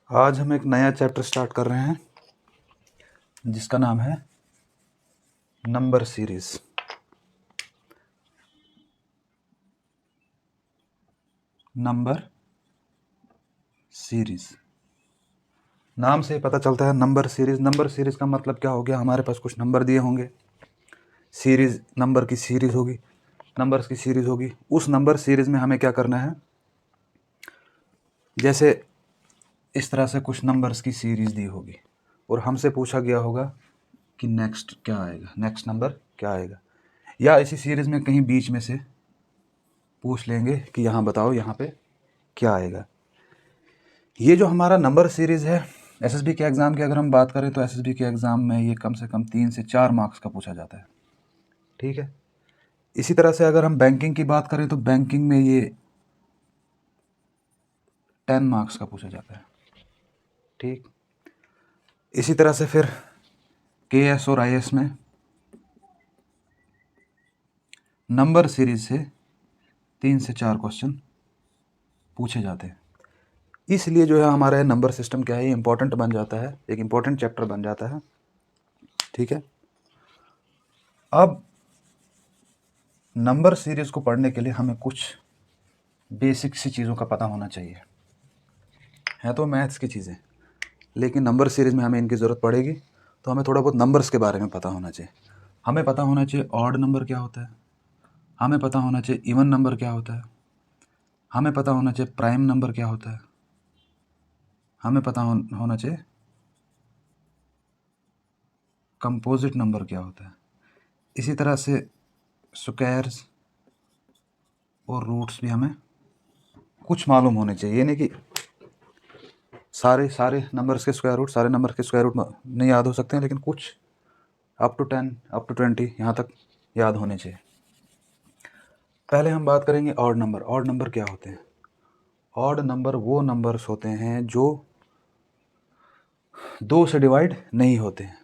आज हम एक नया चैप्टर स्टार्ट कर रहे हैं जिसका नाम है नंबर सीरीज। नंबर सीरीज नाम से ही पता चलता है नंबर सीरीज। नंबर सीरीज का मतलब क्या हो गया, हमारे पास कुछ नंबर दिए होंगे, सीरीज नंबर की सीरीज होगी, नंबर्स की सीरीज होगी। उस नंबर सीरीज में हमें क्या करना है, जैसे इस तरह से कुछ नंबर्स की सीरीज दी होगी और हमसे पूछा गया होगा कि नेक्स्ट क्या आएगा, नेक्स्ट नंबर क्या आएगा, या इसी सीरीज में कहीं बीच में से पूछ लेंगे कि यहाँ बताओ यहाँ पे क्या आएगा। ये जो हमारा नंबर सीरीज है, एसएसबी के एग्ज़ाम की अगर हम बात करें तो एसएसबी के एग्ज़ाम में ये कम से कम 3 से 4 मार्क्स का पूछा जाता है, ठीक है। इसी तरह से अगर हम बैंकिंग की बात करें तो बैंकिंग में ये 10 मार्क्स का पूछा जाता है, ठीक। इसी तरह से फिर केएस और आईएएस में नंबर सीरीज से 3 से 4 क्वेश्चन पूछे जाते हैं। इसलिए जो है हमारा नंबर सिस्टम क्या है, इंपॉर्टेंट बन जाता है, एक इंपॉर्टेंट चैप्टर बन जाता है, ठीक है। अब नंबर सीरीज को पढ़ने के लिए हमें कुछ बेसिक सी चीज़ों का पता होना चाहिए। है तो मैथ्स की चीज़ें, लेकिन नंबर सीरीज में हमें इनकी ज़रूरत पड़ेगी, तो हमें थोड़ा बहुत नंबर्स के बारे में पता होना चाहिए। हमें पता होना चाहिए ऑड नंबर क्या होता है, हमें पता होना चाहिए इवन नंबर क्या होता है, हमें पता होना चाहिए प्राइम नंबर क्या होता है, हमें पता होना चाहिए कंपोजिट नंबर क्या होता है। इसी तरह से स्क्वायर्स और रूट्स भी हमें कुछ मालूम होने चाहिए। ये नहीं कि सारे नंबर्स के स्क्वायर रूट, सारे नंबर के स्क्वायर रूट नहीं याद हो सकते हैं, लेकिन कुछ अप टू 10 अप टू 20 यहाँ तक याद होने चाहिए। पहले हम बात करेंगे ऑड नंबर। ऑड नंबर क्या होते हैं? ऑड नंबर वो नंबर्स होते हैं जो 2 से डिवाइड नहीं होते हैं,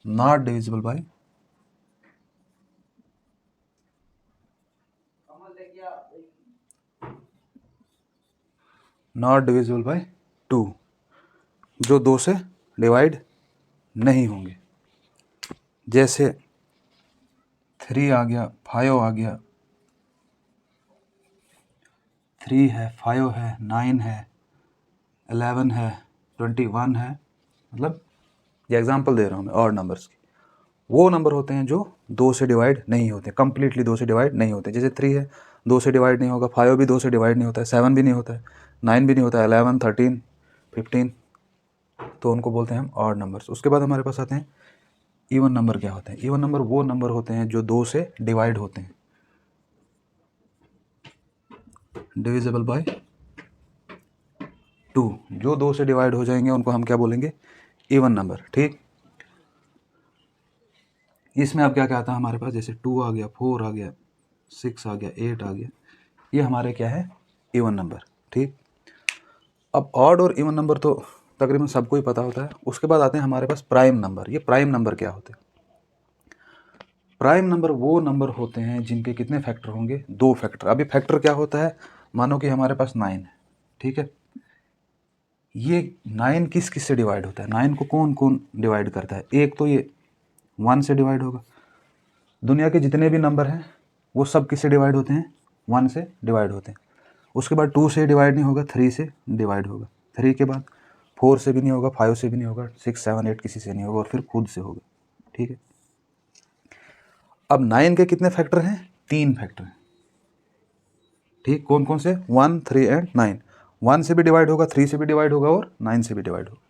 not divisible by not divisible by 2, जो 2 से डिवाइड नहीं होंगे। जैसे 3 आ गया, 5 आ गया, 3 है, 5 है, 9 है, 11 है, 21 है। मतलब ये एग्जांपल दे रहा हूँ मैं ऑड नंबर्स की। वो नंबर होते हैं जो 2 से डिवाइड नहीं होते, कंप्लीटली 2 से डिवाइड नहीं होते। जैसे 3 है, 2 से डिवाइड नहीं होगा, 5 भी 2 से डिवाइड नहीं होता है, 7 भी नहीं होता है, 9 भी नहीं होता है, 11, 13, 15, तो उनको बोलते हैं हम ऑड नंबर्स। उसके बाद हमारे पास आते हैं इवन नंबर। क्या होते हैं इवन नंबर? वो नंबर होते हैं जो 2 से डिवाइड होते हैं, डिविजिबल बाय 2, जो 2 से डिवाइड हो जाएंगे उनको हम क्या बोलेंगे? इवन नंबर, ठीक। इसमें अब क्या क्या आता है हमारे पास? जैसे 2 आ गया, 4 आ गया, 6 आ गया, 8 आ गया, ये हमारे क्या है? इवन नंबर, ठीक। अब ऑड और इवन नंबर तो तकरीबन सबको ही पता होता है। उसके बाद आते हैं हमारे पास प्राइम नंबर। ये प्राइम नंबर क्या होते हैं? प्राइम नंबर वो नंबर होते हैं जिनके कितने फैक्टर होंगे? 2 फैक्टर। अभी फैक्टर क्या होता है? मानो कि हमारे पास 9 है, ठीक है। ये 9 किस किस से डिवाइड होता है? 9 को कौन कौन डिवाइड करता है? एक तो ये 1 से डिवाइड होगा। दुनिया के जितने भी नंबर हैं वो सब किससे डिवाइड होते हैं? 1 से डिवाइड होते हैं। उसके बाद 2 से डिवाइड नहीं होगा, 3 से डिवाइड होगा। 3 के बाद 4 से भी नहीं होगा, 5 से भी नहीं होगा, 6, 7, 8 किसी से नहीं होगा, और फिर खुद से होगा, ठीक है। अब 9 के कितने फैक्टर हैं? 3 फैक्टर हैं, ठीक। कौन कौन से? 1, 3 एंड 9। 1 से भी डिवाइड होगा, 3 से भी डिवाइड होगा, और 9 से भी डिवाइड होगा।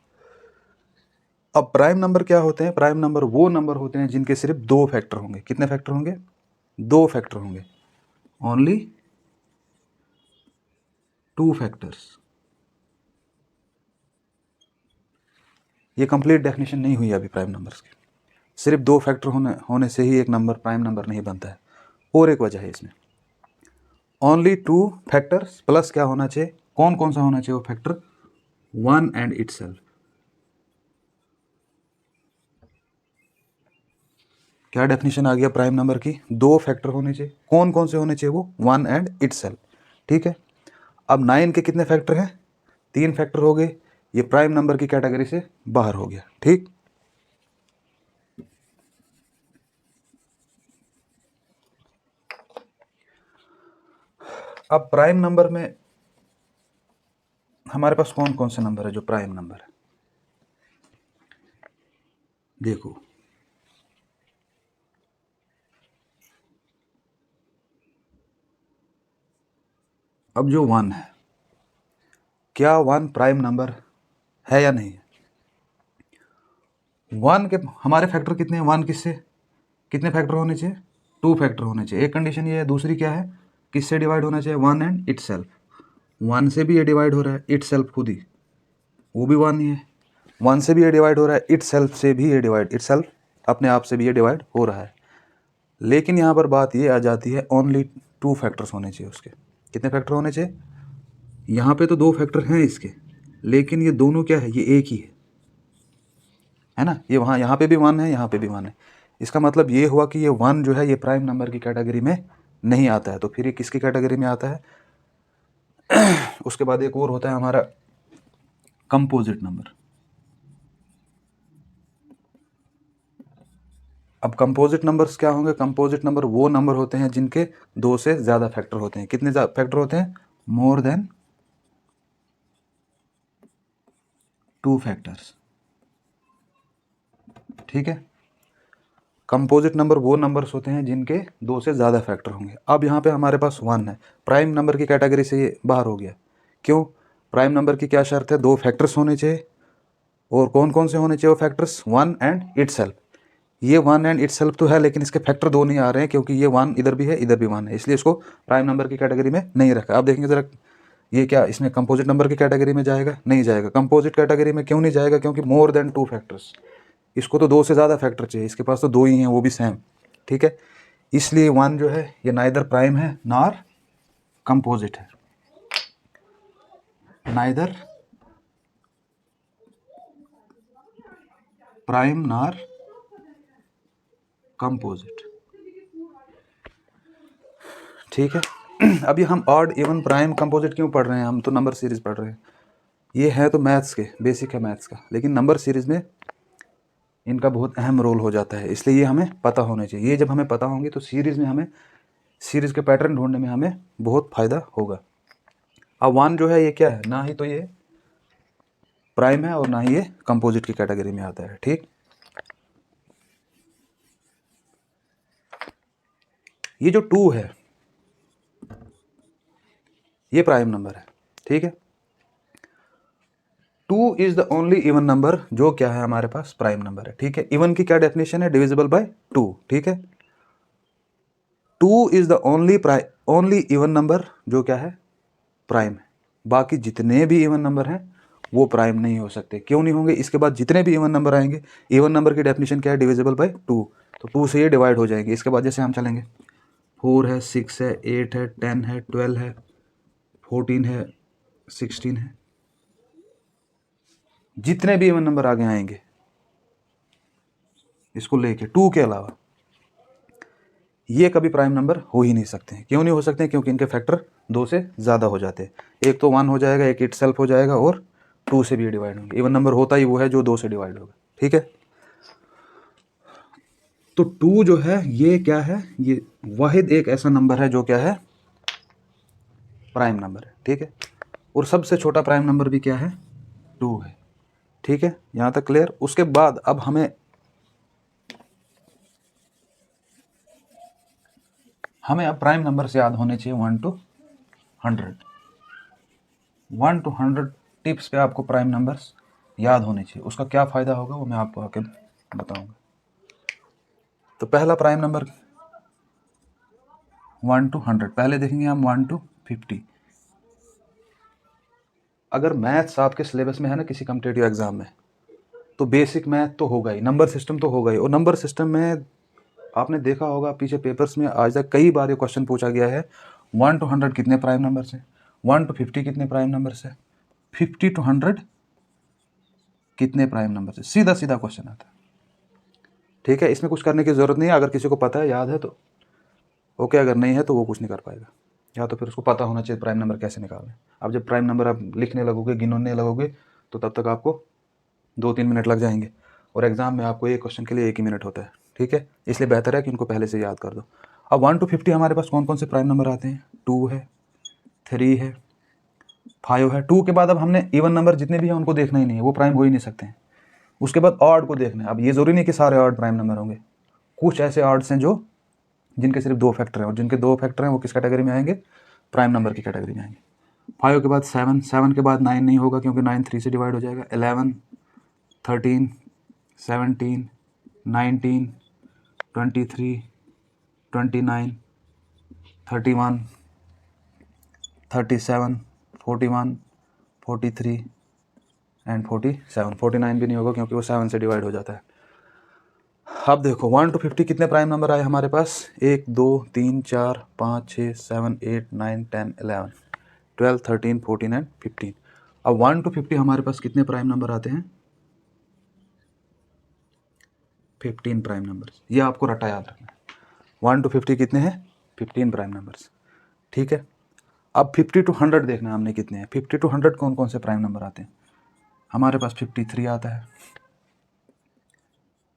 अब प्राइम नंबर क्या होते हैं? प्राइम नंबर वो नंबर होते हैं जिनके सिर्फ 2 फैक्टर होंगे। कितने फैक्टर होंगे? 2 फैक्टर होंगे, ओनली 2 फैक्टर्स। ये कंप्लीट डेफिनेशन नहीं हुई अभी प्राइम नंबर्स की। सिर्फ 2 फैक्टर होने से ही एक नंबर प्राइम नंबर नहीं बनता है। और एक वजह है इसमें, ओनली 2 फैक्टर्स प्लस क्या होना चाहिए? कौन कौन सा होना चाहिए वो फैक्टर? 1 and itself. क्या डेफिनेशन आ गया प्राइम नंबर की? 2 फैक्टर होने चाहिए। कौन कौन से होने चाहिए वो? 1 एंड इटसेल्फ, ठीक है। अब 9 के कितने फैक्टर हैं? 3 फैक्टर हो गए। ये प्राइम नंबर की कैटेगरी से बाहर हो गया। ठीक, अब प्राइम नंबर में हमारे पास कौन कौन से नंबर है जो प्राइम नंबर है? देखो, अब जो 1 है, क्या 1 प्राइम नंबर है या नहीं है? 1 के हमारे फैक्टर कितने हैं? 1 किससे कितने फैक्टर होने चाहिए? 2 फैक्टर होने चाहिए। एक कंडीशन ये है, दूसरी क्या है? किससे डिवाइड होना चाहिए? 1 एंड इटसेल्फ। 1 से भी ये डिवाइड हो रहा है, इटसेल्फ खुद ही, वो भी 1 ही है। 1 से भी ये डिवाइड हो रहा है, इटसेल्फ से भी ये डिवाइड, इटसेल्फ अपने आप से भी ये डिवाइड हो रहा है। लेकिन यहाँ पर बात ये आ जाती है, ओनली 2 फैक्टर्स होने चाहिए उसके। कितने फैक्टर होने चाहिए? यहाँ पे तो 2 फैक्टर हैं इसके, लेकिन ये दोनों क्या है? ये एक ही है ना। ये वहाँ, यहाँ पे भी 1 है, यहाँ पे भी 1 है। इसका मतलब ये हुआ कि ये 1 जो है ये प्राइम नंबर की कैटेगरी में नहीं आता है। तो फिर ये किसकी कैटेगरी में आता है? उसके बाद एक और होता है हमारा कंपोजिट नंबर। अब कंपोजिट नंबर्स क्या होंगे? कंपोजिट नंबर वो नंबर होते हैं जिनके 2 से ज़्यादा फैक्टर होते हैं। कितने फैक्टर होते हैं? More than 2 factors. ठीक है, कंपोजिट नंबर वो नंबर्स होते हैं जिनके 2 से ज़्यादा फैक्टर होंगे। अब यहाँ पे हमारे पास 1 है, प्राइम नंबर की कैटेगरी से ये बाहर हो गया। क्यों? प्राइम नंबर की क्या शर्त है? 2 फैक्टर्स होने चाहिए। और कौन कौन से होने चाहिए वो फैक्टर्स? 1 and itself. ये 1 एंड इटसेल्फ तो है, लेकिन इसके फैक्टर 2 नहीं आ रहे हैं, क्योंकि ये 1 इधर भी है, इधर भी 1 है, इसलिए इसको प्राइम नंबर की कैटेगरी में नहीं रखा। अब देखेंगे ज़रा, ये क्या इसमें कंपोजिट नंबर की कैटेगरी में जाएगा? नहीं जाएगा। कंपोजिट कैटेगरी में क्यों नहीं जाएगा? क्योंकि मोर देन 2 फैक्टर्स, इसको तो 2 से ज़्यादा फैक्टर चाहिए, इसके पास तो 2 ही हैं, वो भी सेम। ठीक है, इसलिए 1 जो है ये नाइदर प्राइम है नॉर कंपोजिट है, नाइदर प्राइम नॉर कंपोजिट। ठीक है, अभी हम ऑड इवन प्राइम कंपोजिट क्यों पढ़ रहे हैं? हम तो नंबर सीरीज पढ़ रहे हैं। ये है तो मैथ्स के बेसिक है मैथ्स का, लेकिन नंबर सीरीज में इनका बहुत अहम रोल हो जाता है, इसलिए ये हमें पता होने चाहिए। ये जब हमें पता होंगे तो सीरीज में हमें, सीरीज के पैटर्न ढूंढने में हमें बहुत फायदा होगा। अब 1 जो है ये क्या है? ना ही तो ये प्राइम है और ना ही ये कंपोजिट की कैटेगरी में आता है। ठीक, ये जो 2 है ये प्राइम नंबर है। ठीक है, 2 is the only even number जो क्या है हमारे पास प्राइम नंबर है। ठीक है, इवन की क्या डेफिनेशन है? Divisible by 2। ठीक है, 2 is the only even number जो क्या है? प्राइम है। बाकी जितने भी इवन नंबर हैं वो प्राइम नहीं हो सकते। क्यों नहीं होंगे? इसके बाद जितने भी इवन नंबर आएंगे, इवन नंबर की डेफिनेशन क्या है? Divisible by 2। तो 2 से ये डिवाइड हो जाएंगे। इसके बाद जैसे हम चलेंगे, 4 है, 6 है, 8 है, 10 है, 12 है, 14 है, 16 है, जितने भी इवन नंबर आगे आएंगे इसको लेके 2 के अलावा, ये कभी प्राइम नंबर हो ही नहीं सकते हैं। क्यों नहीं हो सकते हैं? क्योंकि इनके फैक्टर 2 से ज़्यादा हो जाते हैं। एक तो 1 हो जाएगा, एक इटसेल्फ हो जाएगा, और 2 से भी डिवाइड होंगे। इवन नंबर होता ही वो है जो 2 से डिवाइड होगा। ठीक है, तो 2 जो है ये क्या है? ये वाहिद एक ऐसा नंबर है जो क्या है? प्राइम नंबर है। ठीक है, और सबसे छोटा प्राइम नंबर भी क्या है? 2 है। ठीक है, यहाँ तक क्लियर? उसके बाद अब हमें अब प्राइम नंबर से याद होने चाहिए 1 to 100। 1 to 100 टिप्स पे आपको प्राइम नंबर्स याद होने चाहिए। उसका क्या फ़ायदा होगा वो मैं आपको आके बताऊंगा। तो पहला प्राइम नंबर 1 to 100, पहले देखेंगे हम 1 to 50। अगर मैथ्स आपके सिलेबस में है ना किसी कॉम्पिटिटिव एग्जाम में, तो बेसिक मैथ तो होगा ही, नंबर सिस्टम तो होगा ही। और नंबर सिस्टम में आपने देखा होगा पीछे पेपर्स में आज तक कई बार ये क्वेश्चन पूछा गया है, 1 to 100 कितने प्राइम नंबर्स हैं, 1 to 50 कितने प्राइम नंबर्स हैं, 50 to 100 कितने प्राइम नंबर्स हैं। सीधा सीधा क्वेश्चन आता है। ठीक है, इसमें कुछ करने की ज़रूरत नहीं है। अगर किसी को पता है, याद है तो ओके, अगर नहीं है तो वो कुछ नहीं कर पाएगा, या तो फिर उसको पता होना चाहिए प्राइम नंबर कैसे निकालना है। अब जब प्राइम नंबर आप लिखने लगोगे, गिनने लगोगे, तो तब तक आपको 2-3 मिनट लग जाएंगे, और एग्ज़ाम में आपको एक क्वेश्चन के लिए 1 ही मिनट होता है, ठीक है। इसलिए बेहतर है कि उनको पहले से याद कर दो। अब 1 to 50 हमारे पास कौन कौन से प्राइम नंबर आते हैं? 2 है, 3 है, 5 है। 2 के बाद अब हमने इवन नंबर जितने भी हैं उनको देखना ही नहीं है, वो प्राइम हो ही नहीं सकते हैं। उसके बाद ऑड को देखना है। अब ये ज़रूरी नहीं कि सारे ऑड प्राइम नंबर होंगे, कुछ ऐसे ऑड्स हैं जो जिनके सिर्फ 2 फैक्टर हैं, और जिनके 2 फैक्टर हैं वो किस कैटेगरी में आएंगे? प्राइम नंबर की कैटेगरी में आएंगे। 5 के बाद 7, 7 के बाद 9 नहीं होगा क्योंकि 9 3 से डिवाइड हो जाएगा। 11, 13, 17, 19, 23, 29, 31, 37, 41, 43 एंड 47। 49 भी नहीं होगा क्योंकि वो 7 से डिवाइड हो जाता है। अब देखो 1 to 50 कितने प्राइम नंबर आए हमारे पास? 1, 2, 3, 4, 5, 6, 7, 8, 9, 10, 11, 12, 13, 14 एंड 15। अब 1 to 50 हमारे पास कितने प्राइम नंबर आते हैं? 15 प्राइम नंबर्स। ये आपको रट्टा याद रखना है। 1 to 50 कितने हैं? 15 प्राइम नंबर्स, ठीक है। अब 50 to 100 देखना है हमने कितने हैं। 50 to 100 कौन कौन से प्राइम नंबर आते हैं? हमारे पास 53 आता है,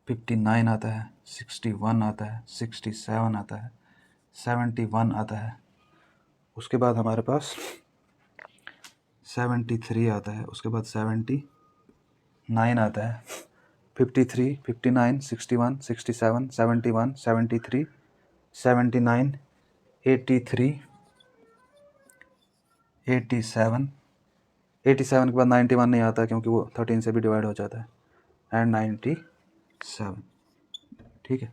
59 आता है, 61 आता है, 67 आता है, 71 आता है। उसके बाद हमारे पास 73 आता है, उसके बाद 79 आता है, 53, 59, 61, 67, 71, 73, 79, 83, 87, 87 के बाद 91 नहीं आता क्योंकि वो 13 से भी डिवाइड हो जाता है, एंड 97, ठीक है।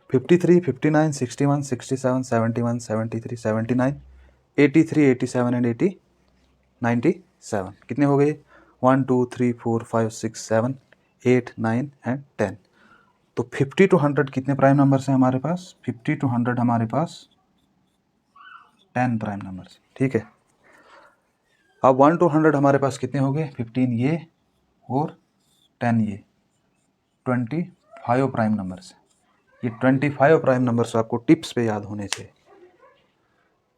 53, 59, 61, 67, 71, 73, 79, 83, 87 एंड 97 कितने हो गए? 1, 2, 3, 4, 5, 6, 7, 8, 9 एंड 10। तो 50 to 100 कितने प्राइम नंबर्स हैं हमारे पास? 50 to 100 हमारे पास 10 प्राइम नंबर्स, ठीक है। अब 1 to 100 हमारे पास कितने हो गए? 15 ये और 10 ये, 25 प्राइम नंबर्स। ये 25 प्राइम नंबर्स आपको टिप्स पे याद होने चाहिए,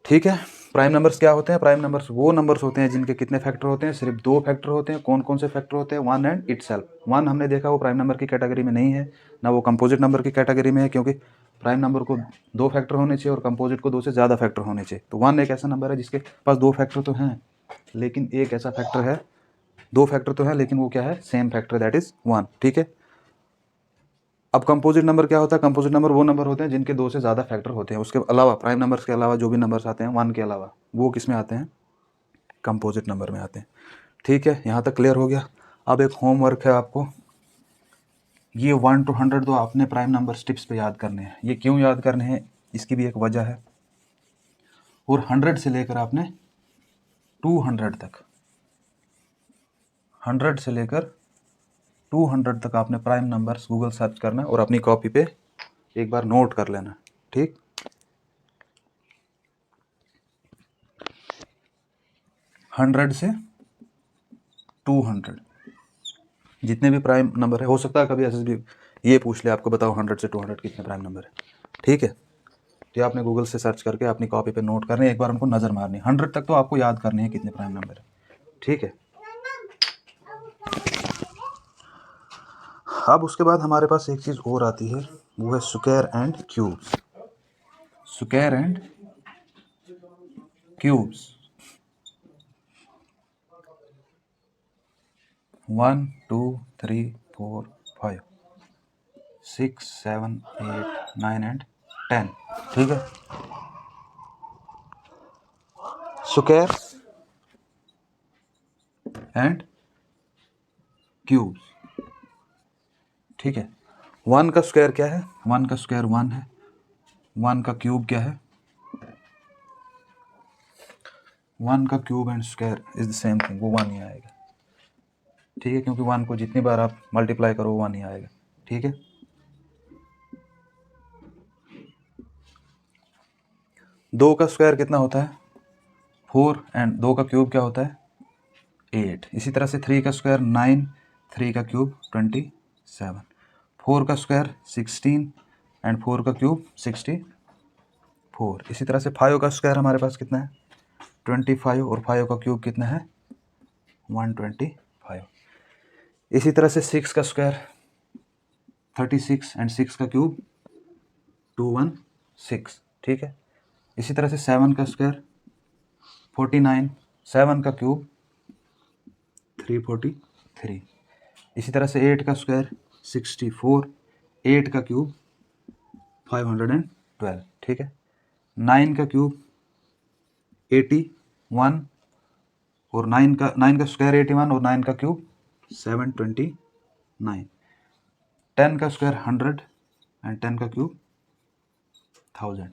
ठीक है। प्राइम नंबर्स क्या होते हैं? प्राइम नंबर्स वो नंबर्स होते हैं जिनके कितने फैक्टर होते हैं? सिर्फ 2 फैक्टर होते हैं। कौन कौन से फैक्टर होते हैं? 1 एंड इटसेल्फ। 1 हमने देखा वो प्राइम नंबर की कैटेगरी में नहीं है, ना वो कंपोजिट नंबर की कैटेगरी में है, क्योंकि प्राइम नंबर को 2 फैक्टर होने चाहिए और कंपोजिट को 2 से ज़्यादा फैक्टर होने चाहिए। तो 1 एक ऐसा नंबर है जिसके पास 2 फैक्टर तो हैं, लेकिन एक ऐसा फैक्टर है, 2 फैक्टर तो है लेकिन वो क्या है? सेम फैक्टर, दैट इज 1, ठीक है। अब कंपोजिट नंबर क्या होता है? कंपोजिट नंबर वो नंबर होते हैं जिनके 2 से ज़्यादा फैक्टर होते हैं। उसके अलावा प्राइम नंबर्स के अलावा जो भी नंबर्स आते हैं 1 के अलावा, वो किस में आते हैं? कंपोजिट नंबर में आते हैं, ठीक है। यहाँ तक क्लियर हो गया। अब एक होमवर्क है आपको, ये 1 to 100 तो आपने प्राइम नंबर टिप्स पे याद करने हैं। ये क्यों याद करने हैं? इसकी भी एक वजह है। और 100 से लेकर आपने 200 तक, 100 से लेकर 200 तक आपने प्राइम नंबर्स गूगल सर्च करना है और अपनी कॉपी पे एक बार नोट कर लेना, ठीक। हंड्रेड से 200 जितने भी प्राइम नंबर है, हो सकता है कभी ऐसे भी ये पूछ ले आपको, बताओ 100 से 200 कितने प्राइम नंबर है, ठीक है। तो आपने गूगल से सर्च करके अपनी कॉपी पे नोट करने, एक बार उनको नज़र मारनी। 100 तक तो आपको याद करने हैं कितने प्राइम नंबर है, ठीक है। अब उसके बाद हमारे पास एक चीज़ और आती है, वो है square and cubes. Square and cubes. 1, 2, 3, 4, 5, 6, 7, 8, 9 and 10, ठीक है। स्क्वायर एंड क्यूब्स, ठीक है। 1 का स्क्वायर क्या है? 1 का स्क्वायर 1 है। 1 का क्यूब क्या है? 1 का cube and square is the same thing, वो 1 ही आएगा, ठीक है, क्योंकि 1 को जितनी बार आप मल्टीप्लाई करो 1 ही आएगा, ठीक है। दो का स्क्वायर कितना होता है? 4 एंड 2 का क्यूब क्या होता है? 8। इसी तरह से 3 का स्क्वायर 9, 3 का क्यूब 27, 4 का स्क्वायर 16 एंड 4 का क्यूब 64। इसी तरह से 5 का स्क्वायर हमारे पास कितना है? 25 और 5 का क्यूब कितना है? 125। इसी तरह से 6 का स्क्वायर 36 एंड 6 का क्यूब 216, ठीक है। इसी तरह से 7 का स्क्वायर 49, 7 का क्यूब 343। इसी तरह से 8 का स्क्वायर 64, 8 का क्यूब 512, ठीक है। 9 का क्यूब 81 और 9 का स्क्वायर 81 और 9 का क्यूब 729। 10 का स्क्वायर 100 एंड 10 का क्यूब 1000।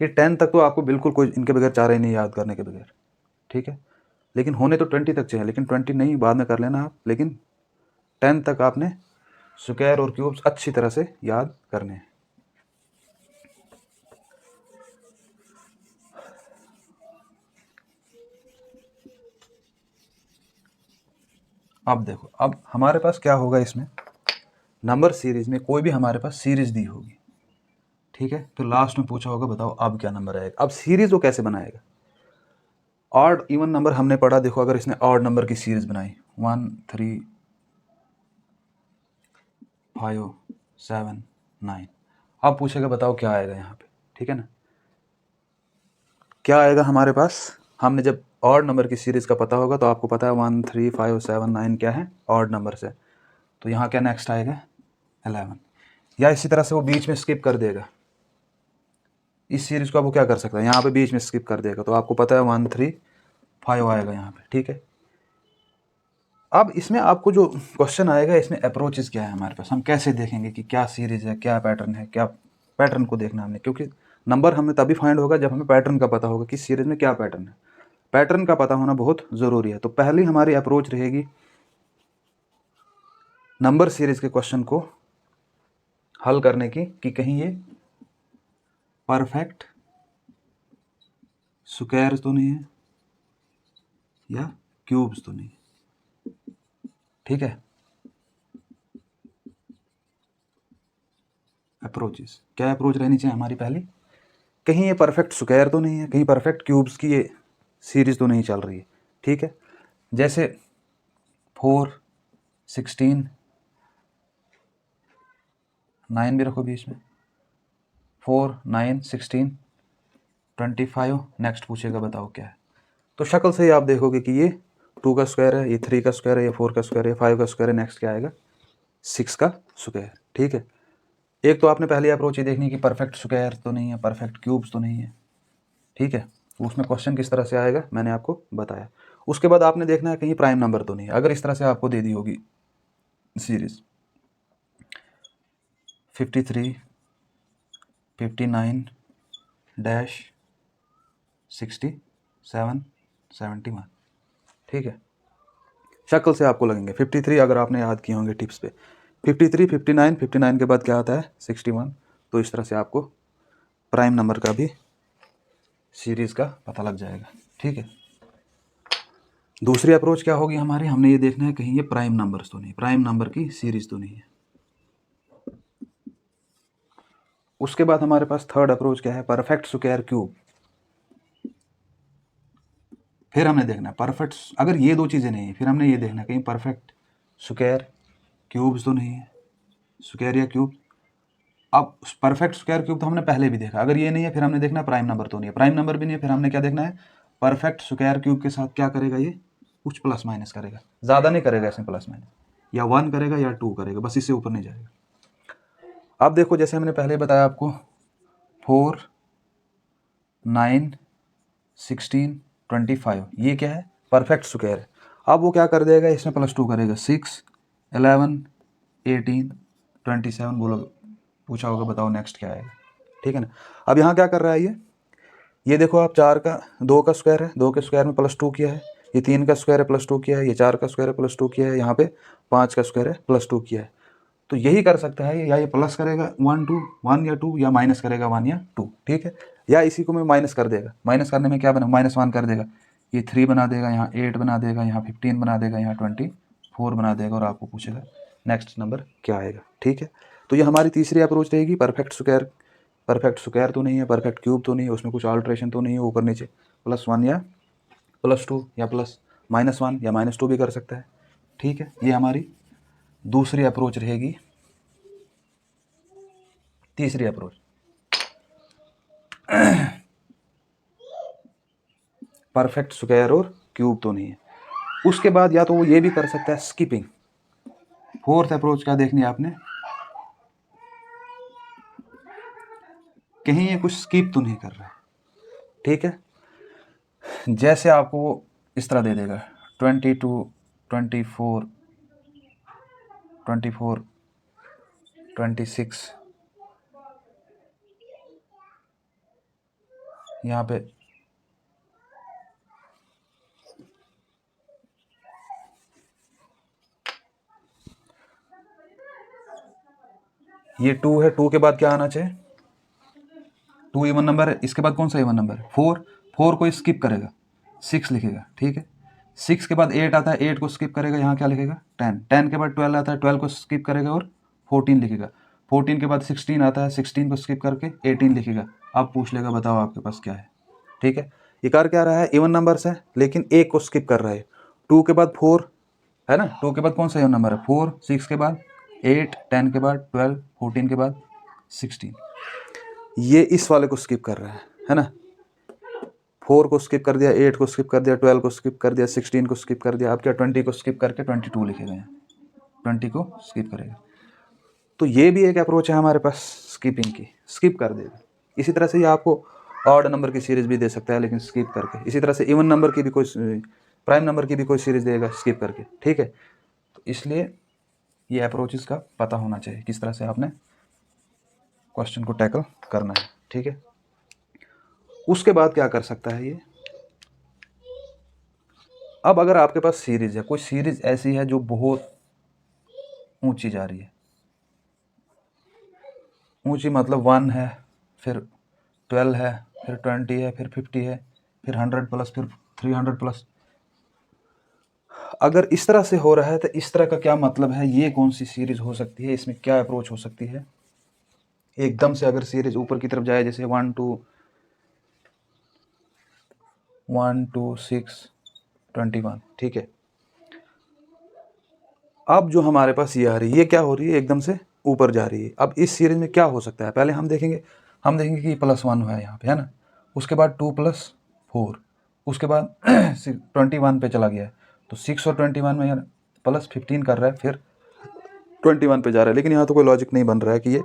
ये 10 तक तो आपको बिल्कुल कोई इनके बगैर चाह रहे नहीं याद करने के बगैर, ठीक है। लेकिन होने तो 20 तक चाहिए, लेकिन 20 नहीं, बाद में कर लेना आप। लेकिन 10 तक आपने स्क्वायर और क्यूब्स अच्छी तरह से याद करने हैं। अब देखो, अब हमारे पास क्या होगा, इसमें नंबर सीरीज में कोई भी हमारे पास सीरीज दी होगी, ठीक है। तो लास्ट में पूछा होगा बताओ अब क्या नंबर आएगा। अब सीरीज वो कैसे बनाएगा। ऑड इवन नंबर हमने पढ़ा, देखो अगर इसने ऑड नंबर की सीरीज बनाई 1 3 5 7 9, अब पूछेगा बताओ क्या आएगा यहाँ पे, ठीक है ना। क्या आएगा हमारे पास, हमने जब ऑड नंबर की सीरीज का पता होगा तो आपको पता है 1 3 5 7 9 क्या है, ऑड नंबर से। तो यहाँ क्या नेक्स्ट आएगा 11, या इसी तरह से वो बीच में स्किप कर देगा। इस सीरीज को अब वो क्या कर सकता है, यहाँ पे बीच में स्किप कर देगा, तो आपको पता है 1 3 5 आएगा यहाँ पे, ठीक है। अब इसमें आपको जो क्वेश्चन आएगा, इसमें अप्रोचेस क्या है हमारे पास, हम कैसे देखेंगे कि क्या सीरीज है, क्या पैटर्न है, क्या पैटर्न को देखना हमने। क्योंकि नंबर हमें तभी फाइंड होगा जब हमें पैटर्न का पता होगा कि सीरीज में क्या पैटर्न है। पैटर्न का पता होना बहुत ज़रूरी है। तो पहली हमारी अप्रोच रहेगी नंबर सीरीज के क्वेश्चन को हल करने की, कि कहीं ये परफेक्ट स्क्वायर तो नहीं है या क्यूब्स तो नहीं, ठीक है। अप्रोचेस क्या अप्रोच रहनी चाहिए हमारी पहली, कहीं ये परफेक्ट स्क्वायर तो नहीं है, कहीं परफेक्ट क्यूब्स की ये सीरीज तो नहीं चल रही है, ठीक है। जैसे 4 16 9 भी रखो बीच में, 4 9 16 25, नेक्स्ट पूछेगा बताओ क्या है। तो शक्ल से ही आप देखोगे कि ये 2 का स्क्वायर है, ये 3 का स्क्वायर है, ये 4 का स्क्वायर है, 5 का स्क्वायर है, नेक्स्ट क्या आएगा 6 का स्क्वायर, ठीक है। एक तो आपने पहली अप्रोच ये देखनी कि परफेक्ट स्क्वायर तो नहीं है, परफेक्ट क्यूब्स तो नहीं है, ठीक है। उसमें क्वेश्चन किस तरह से आएगा मैंने आपको बताया। उसके बाद आपने देखना है कहीं प्राइम नंबर तो नहीं है। अगर इस तरह से आपको दे दी होगी सीरीज 53 59 डैश 67 71, ठीक है। शक्ल से आपको लगेंगे 53, अगर आपने याद किए होंगे टिप्स पे 53 59 59 के बाद क्या आता है 61। तो इस तरह से आपको प्राइम नंबर का भी सीरीज का पता लग जाएगा, ठीक है। दूसरी अप्रोच क्या होगी हमारी, हमने ये देखना है कहीं ये प्राइम नंबर्स तो नहीं, प्राइम नंबर की सीरीज तो नहीं है। उसके बाद हमारे पास थर्ड अप्रोच क्या है, परफेक्ट स्क्वायर क्यूब। फिर हमने देखना है परफेक्ट, अगर ये दो चीज़ें नहीं है फिर हमने ये देखना है कहीं परफेक्ट स्क्वायर क्यूब्स तो नहीं है, स्क्वायर या क्यूब। अब परफेक्ट स्क्वायर क्यूब तो हमने पहले भी देखा, अगर ये नहीं है फिर हमने देखना है प्राइम नंबर तो नहीं है, प्राइम नंबर भी नहीं है, फिर हमने क्या देखना है परफेक्ट स्क्वायर क्यूब के साथ क्या करेगा, ये कुछ प्लस माइनस करेगा, ज़्यादा नहीं करेगा इसमें प्लस माइनस, या 1 करेगा या 2 करेगा, बस इससे ऊपर नहीं जाएगा। अब देखो जैसे हमने पहले बताया आपको 4 9 16 25, ये क्या है परफेक्ट स्क्वायर है। अब वो क्या कर देगा, इसमें +2 करेगा, 6 11 18 27। बोलो पूछा होगा बताओ नेक्स्ट क्या आएगा, ठीक है ना। अब यहाँ क्या कर रहा है ये देखो आप 2 का स्क्वायर है, 2 के स्क्वायर में +2 किया है, ये 3 का स्क्वायर है +2 किया है, ये 4 का स्क्वायर है +2 किया है, यहाँ पे 5 का स्क्वायर है +2 किया है। तो यही कर सकता है ये, या ये प्लस करेगा 1 2 1 या 2, या माइनस करेगा 1 या 2, ठीक है। या इसी को मैं माइनस कर देगा, माइनस करने में क्या बना -1 कर देगा, ये 3 बना देगा, यहाँ 8 बना देगा, यहाँ 15 बना देगा, यहाँ 24 बना देगा, और आपको पूछेगा नेक्स्ट नंबर क्या आएगा, ठीक है। तो ये हमारी तीसरी अप्रोच रहेगी, परफेक्ट स्क्वायर तो नहीं है, परफेक्ट क्यूब तो नहीं है, उसमें कुछ ऑल्ट्रेशन तो नहीं है ऊपर नीचे, +1 या +2 या -1 या -2 भी कर सकता है। ठीक है, ये हमारी दूसरी अप्रोच रहेगी। तीसरी अप्रोच, परफेक्ट स्क्वायर और क्यूब तो नहीं है। उसके बाद या तो वो ये भी कर सकता है स्किपिंग। फोर्थ अप्रोच क्या देखनी है आपने, कहीं ये कुछ स्किप तो नहीं कर रहा है। ठीक है, जैसे आपको वो इस तरह दे देगा 22, 24, 24, 26, यहाँ पे ये 2 है, 2 के बाद क्या आना चाहिए, 2 इवन नंबर है, इसके बाद कौन सा इवन नंबर है, 4, 4 को स्किप करेगा, 6 लिखेगा। ठीक है, 6 के बाद 8 आता है, 8 को स्किप करेगा, यहाँ क्या लिखेगा 10, 10 के बाद 12 आता है, 12 को स्किप करेगा और 14 लिखेगा, 14 के बाद 16 आता है, 16 को स्किप करके 18 लिखेगा। अब पूछ लेगा बताओ आपके पास क्या है। ठीक है, ये कर क्या रहा है, इवन नंबर्स है लेकिन एक को स्किप कर रहा है। 2 के बाद 4 है ना, 2 के बाद कौन सा इवन नंबर है 4, 6 के बाद 8, 10 के बाद 12, 14 के बाद 16, ये इस वाले को स्किप कर रहा है ना। 4 को स्किप कर दिया, 8 को स्किप कर दिया, 12 को स्किप कर दिया, 16 को स्किप कर दिया। अब क्या 20 को स्किप करके 22 लिखेगा, यहाँ 20 को स्किप करेगा। तो ये भी एक अप्रोच है हमारे पास स्किपिंग की, स्किप कर देगा। इसी तरह से ये आपको ऑड नंबर की सीरीज भी दे सकता है लेकिन स्किप करके। इसी तरह से इवन नंबर की भी कोई, प्राइम नंबर की भी कोई सीरीज देगा स्किप करके। ठीक है, तो इसलिए ये अप्रोचेस का पता होना चाहिए किस तरह से आपने क्वेश्चन को टैकल करना है। ठीक है, उसके बाद क्या कर सकता है ये, अब अगर आपके पास सीरीज है, कोई सीरीज ऐसी है जो बहुत ऊंची जा रही है, ऊंची मतलब 1 है, फिर 12 है, फिर 20 है, फिर 50 है, फिर 100 प्लस, फिर 300 प्लस। अगर इस तरह से हो रहा है तो इस तरह का क्या मतलब है, ये कौन सी सीरीज हो सकती है, इसमें क्या अप्रोच हो सकती है। एकदम से अगर सीरीज ऊपर की तरफ जाए, जैसे 1 2 6 21, ठीक है। अब जो हमारे पास ये आ रही है, ये क्या हो रही है, एकदम से ऊपर जा रही है। अब इस सीरीज में क्या हो सकता है, पहले हम देखेंगे कि +1 है यहाँ पे, है ना। उसके बाद 2 + 4, उसके बाद 21 पे चला गया है, तो 6 और 21 में यार +15 कर रहा है, फिर 21 पे जा रहा है। लेकिन यहाँ तो कोई लॉजिक नहीं बन रहा है कि ये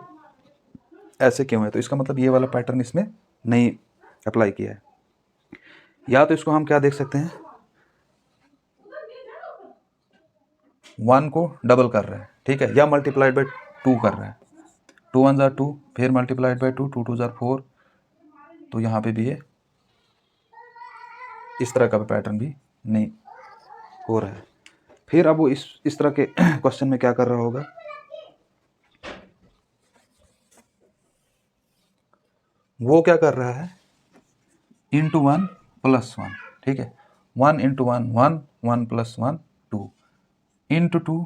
ऐसे क्यों है, तो इसका मतलब ये वाला पैटर्न इसमें नहीं अप्लाई किया है। या तो इसको हम क्या देख सकते हैं, 1 को डबल कर रहा है, ठीक है, या मल्टीप्लाइड बाई 2 कर रहा है। 2 1 = 2, फिर मल्टीप्लाइड बाई 2, 2 2 = 4। तो यहाँ पे भी ये इस तरह का पैटर्न भी नहीं हो रहा है। फिर अब वो इस तरह के क्वेश्चन में क्या कर रहा होगा, वो क्या कर रहा है, × 1 + 1, ठीक है, 1 × 1 1, 1 + 1 2, × 2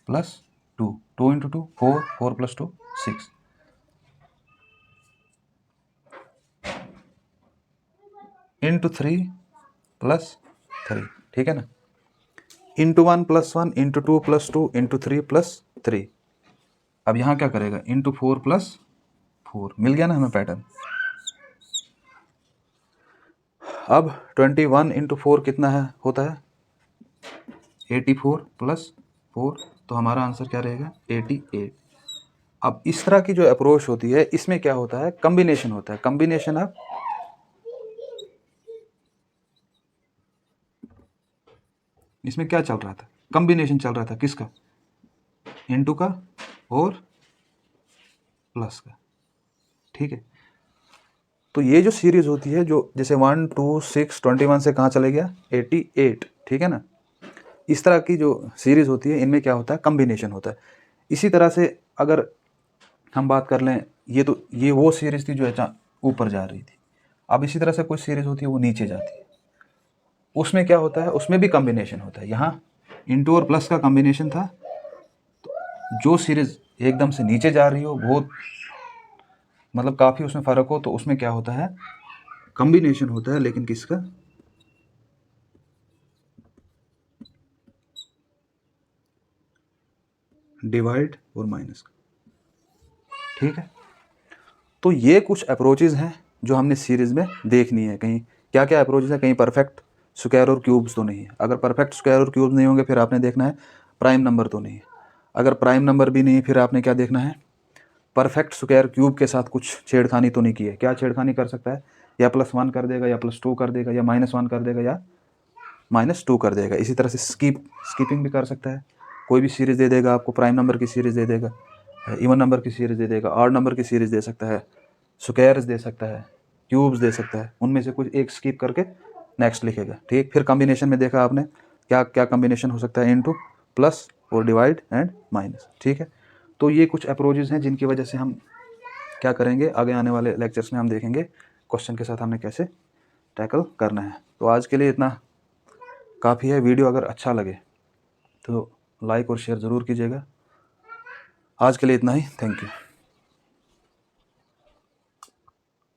+ 2, 2 × 2 4, 4 + 2 6, × 3 + 3, ठीक है ना, × 1 + 1, × 2 + 2, × 3 + 3। अब यहाँ क्या करेगा, × 4 + 4, मिल गया ना हमें पैटर्न। अब 21 × 4 कितना है, होता है 84 + 4, तो हमारा आंसर क्या रहेगा 88। अब इस तरह की जो अप्रोच होती है, इसमें क्या होता है, कॉम्बिनेशन होता है। कॉम्बिनेशन ऑफ, इसमें क्या चल रहा था, कॉम्बिनेशन चल रहा था किसका, × का और प्लस का, ठीक है। तो ये जो सीरीज होती है, जो जैसे 1 2 6 21 से कहाँ चले गया 88, ठीक है ना। इस तरह की जो सीरीज होती है, इनमें क्या होता है, कॉम्बिनेशन होता है। इसी तरह से अगर हम बात कर लें, ये वो सीरीज थी जो ऊपर जा रही थी। अब इसी तरह से कुछ सीरीज होती है वो नीचे जाती है, उसमें क्या होता है, उसमें भी कॉम्बिनेशन होता है। यहाँ × और प्लस का कॉम्बिनेशन था। तो जो सीरीज एकदम से नीचे जा रही हो, बहुत मतलब काफ़ी उसमें फ़र्क हो, तो उसमें क्या होता है, कॉम्बिनेशन होता है, लेकिन किसका, डिवाइड और माइनस। ठीक है, तो ये कुछ अप्रोचेज हैं जो हमने सीरीज़ में देखनी है। कहीं क्या क्या अप्रोचेज है, कहीं परफेक्ट स्क्वायर और क्यूब्स तो नहीं है। अगर परफेक्ट स्क्वायर और क्यूब्स नहीं होंगे फिर आपने देखना है प्राइम नंबर तो नहीं है। अगर प्राइम नंबर भी नहीं है फिर आपने क्या देखना है, परफेक्ट स्क्वायर क्यूब के साथ कुछ छेड़खानी तो नहीं की है। क्या छेड़खानी कर सकता है, या +1 कर देगा, या +2 कर देगा, या -1 कर देगा, या -2 कर देगा। इसी तरह से स्कीपिंग भी कर सकता है। कोई भी सीरीज़ दे देगा आपको, प्राइम नंबर की सीरीज़ दे देगा, इवन नंबर की सीरीज़ दे देगा, ऑड नंबर की सीरीज़ दे सकता है, स्क्वायर्स दे सकता है, क्यूब्स दे सकता है। उनमें से कुछ एक स्किप करके नेक्स्ट लिखेगा। ठीक, फिर कॉम्बिनेशन में देखा आपने क्या क्या कॉम्बिनेशन हो सकता है, इनटू, प्लस और डिवाइड एंड माइनस। ठीक है, तो ये कुछ अप्रोचेज हैं जिनकी वजह से हम क्या करेंगे, आगे आने वाले लेक्चर्स में हम देखेंगे क्वेश्चन के साथ हमने कैसे टैकल करना है। तो आज के लिए इतना काफ़ी है। वीडियो अगर अच्छा लगे तो लाइक और शेयर ज़रूर कीजिएगा। आज के लिए इतना ही, थैंक यू।